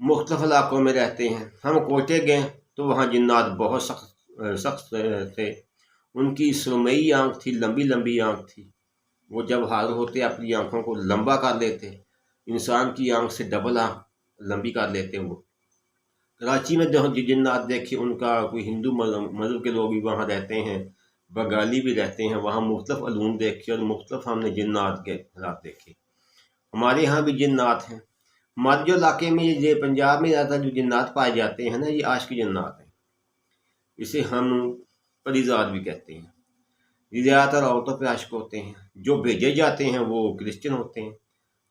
مختلف علاقوں میں رہتے ہیں. ہم کوٹے گئے تو وہاں جنات بہت سخت تھے. ان کی سرمئی آنکھ تھی، لمبی لمبی آنکھ تھی. وہ جب حاضر ہوتے اپنی آنکھوں کو لمبا کر لیتے، انسان کی آنکھ سے ڈبل آنکھ لمبی کر لیتے. وہ کراچی میں جنات دیکھے، ان کا کوئی ہندو مذہب کے لوگ بھی وہاں رہتے ہیں، بنگالی بھی رہتے ہیں وہاں. مختلف علوم دیکھے اور مختلف ہم نے جنات کے حالات دیکھے. ہمارے یہاں بھی جنات ہیں. ہمارے جو علاقے میں یہ پنجاب میں زیادہ جو جنات پائے جاتے ہیں نا، یہ عاشقی جنات ہیں. اسے ہم پریزاد بھی کہتے ہیں. یہ زیادہ تر عورتوں پہ عاشق ہوتے ہیں. جو بھیجے جاتے ہیں وہ کرسچن ہوتے ہیں.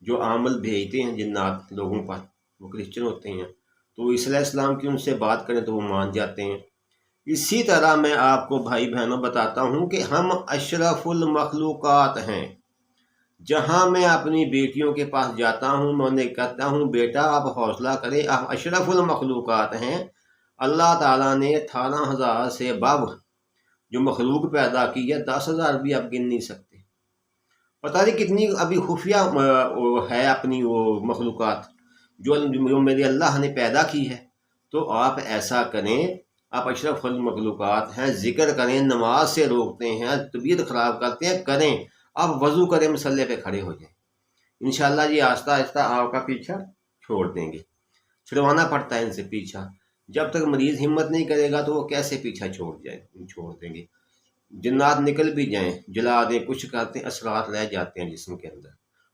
جو عامل بھیجتے ہیں جنات لوگوں پر وہ کرسچن ہوتے ہیں. تو عیسیٰ علیہ السلام کی ان سے بات کریں تو وہ مان جاتے ہیں. اسی طرح میں آپ کو بھائی بہنوں بتاتا ہوں کہ ہم اشرف المخلوقات ہیں. جہاں میں اپنی بیٹیوں کے پاس جاتا ہوں میں انہیں کہتا ہوں بیٹا آپ حوصلہ کریں، آپ اشرف المخلوقات ہیں. اللہ تعالیٰ نے 18,000 سے باب جو مخلوق پیدا کی ہے، 10,000 بھی آپ گن نہیں سکتے. پتہ نہیں کتنی ابھی خفیہ ہے اپنی وہ مخلوقات جو میرے اللہ نے پیدا کی ہے. تو آپ ایسا کریں، آپ اشرف المخلوقات ہیں، ذکر کریں، نماز سے روکتے ہیں، طبیعت خراب کرتے ہیں، کریں. آپ وضو کریں، مسلح پہ کھڑے ہو جائیں. انشاءاللہ یہ آہستہ آہستہ آپ کا پیچھا چھوڑ دیں گے. چھڑوانا پڑتا ہے ان سے پیچھا. جب تک مریض ہمت نہیں کرے گا تو وہ کیسے پیچھا چھوڑ دیں گے. جنات نکل بھی جائیں، جلا دیں، کچھ کرتے ہیں، اثرات رہ جاتے ہیں جسم کے اندر.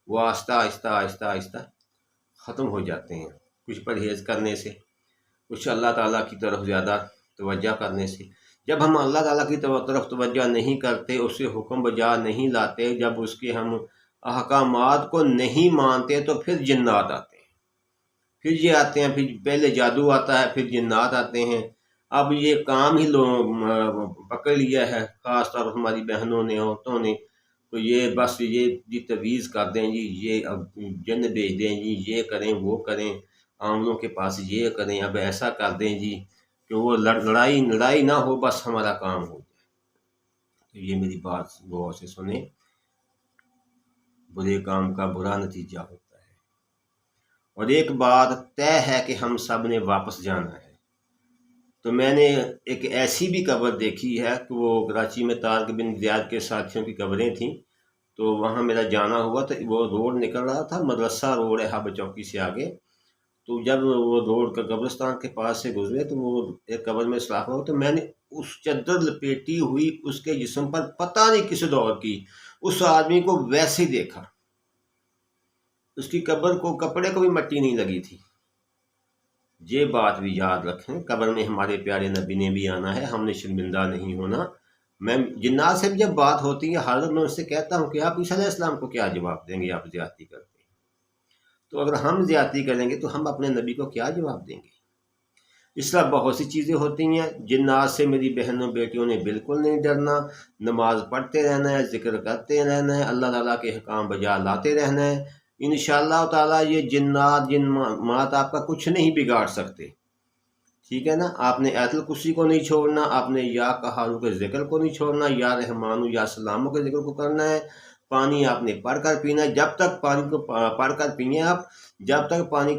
وہ آہستہ آہستہ آہستہ آہستہ ختم ہو جاتے ہیں. کچھ پرہیز کرنے سے، کچھ اللہ تعالیٰ کی طرف زیادہ توجہ کرنے سے. جب ہم اللہ تعالیٰ کی طرف توجہ نہیں کرتے، اس سے حکم بجا نہیں لاتے، جب اس کے ہم احکامات کو نہیں مانتے تو پھر جنات آتے ہیں. پھر یہ آتے ہیں، پھر پہلے جادو آتا ہے، پھر جنات آتے ہیں. اب یہ کام ہی پکڑ لیا ہے، خاص طور پر ہماری بہنوں نے، عورتوں نے. تو یہ بس یہ تویز کر دیں جی، یہ اب جن بھیج دیں جی، یہ کریں وہ کریں، عاملوں کے پاس یہ کریں، اب ایسا کر دیں جی کہ وہ لڑائی نہ ہو، بس ہمارا کام ہو جائے. تو یہ میری بات غور سے سنیں. برے کام کا برا نتیجہ ہوتا ہے. اور ایک بات طے ہے کہ ہم سب نے واپس جانا ہے. تو میں نے ایک ایسی بھی قبر دیکھی ہے کہ وہ کراچی میں طارق بن زیاد کے ساتھیوں کی قبریں تھیں. تو وہاں میرا جانا ہوا تو وہ روڈ نکل رہا تھا، مدرسہ روڈ ہے حب چوکی سے آگے. تو جب وہ روڈ کا قبرستان کے پاس سے گزرے تو وہ ایک قبر میں سراخ ہوا. تو میں نے اس چادر لپیٹی ہوئی اس کے جسم پر پتہ نہیں کس دور کی اس آدمی کو ویسے ہی دیکھا. اس کی قبر کو کپڑے کو بھی مٹی نہیں لگی تھی. یہ بات بھی یاد رکھیں، قبر میں ہمارے پیارے نبی نے بھی آنا ہے، ہم نے شرمندہ نہیں ہونا. میں جنات سے بھی جب بات ہوتی ہے حضرت میں اس سے کہتا ہوں کہ آپ عیسیٰ علیہ السلام کو کیا جواب دیں گے، آپ زیادتی کرتے ہیں. تو اگر ہم زیادتی کریں گے تو ہم اپنے نبی کو کیا جواب دیں گے. اس طرح بہت سی چیزیں ہوتی ہیں. جنات سے میری بہنوں بیٹیوں نے بالکل نہیں ڈرنا. نماز پڑھتے رہنا ہے، ذکر کرتے رہنا ہے، اللہ تعالیٰ کے حکام بجا لاتے رہنا ہے. انشاءاللہ تعالیٰ یہ جنات آپ کا کچھ نہیں بگاڑ سکتے. ٹھیک ہے نا. آپ نے آیت الکرسی کو نہیں چھوڑنا، آپ نے یا قہارو کے ذکر کو نہیں چھوڑنا، یا رحمانو یا سلامو کے ذکر کو کرنا ہے. پانی آپ نے پڑھ کر پینا ہے. جب تک پانی کو پڑھ کر پئیں آپ، جب تک پانی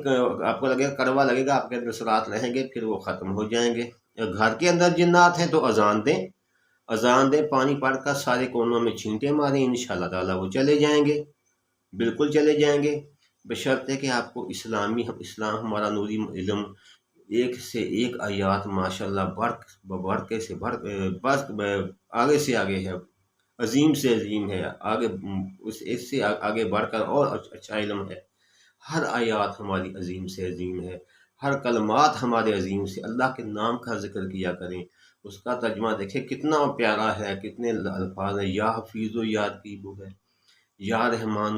آپ کو لگے گا کڑوا لگے گا، آپ کے اندر اثرات رہیں گے، پھر وہ ختم ہو جائیں گے. گھر کے اندر جنات ہیں تو اذان دیں، پانی پڑھ کر سارے کونوں میں چھینٹے ماریں، انشاءاللہ تعالیٰ وہ چلے جائیں گے، بالکل چلے جائیں گے. بشرطے کہ آپ کو اسلام ہمارا نوری علم ایک سے ایک آیات ماشاءاللہ آگے سے آگے ہے، عظیم سے عظیم ہے، آگے اس سے آگے بڑھ کر اور اچھا علم ہے. ہر آیات ہماری عظیم سے عظیم ہے، ہر کلمات ہمارے عظیم سے. اللہ کے نام کا ذکر کیا کریں. اس کا ترجمہ دیکھیں کتنا پیارا ہے، کتنے الفاظ ہیں. یا حفیظ و یا رقیب ہے، یا رحمان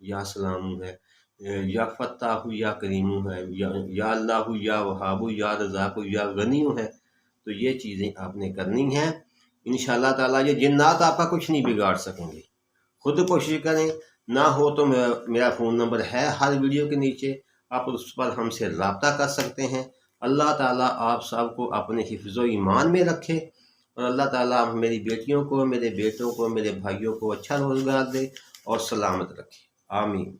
یا سلام ہے، یا فتح یا کریم ہے، یا اللہ یا وہاب یا رزاق یا غنی ہے. تو یہ چیزیں آپ نے کرنی ہیں. انشاءاللہ تعالیٰ یہ جنات آپ کا کچھ نہیں بگاڑ سکیں گے. خود کوشش کریں. نہ ہو تو میرا فون نمبر ہے ہر ویڈیو کے نیچے، آپ اس پر ہم سے رابطہ کر سکتے ہیں. اللہ تعالیٰ آپ سب کو اپنے حفظ و ایمان میں رکھے، اور اللہ تعالیٰ میری بیٹیوں کو، میرے بیٹوں کو، میرے بھائیوں کو اچھا روزگار دے اور سلامت رکھے. آمین.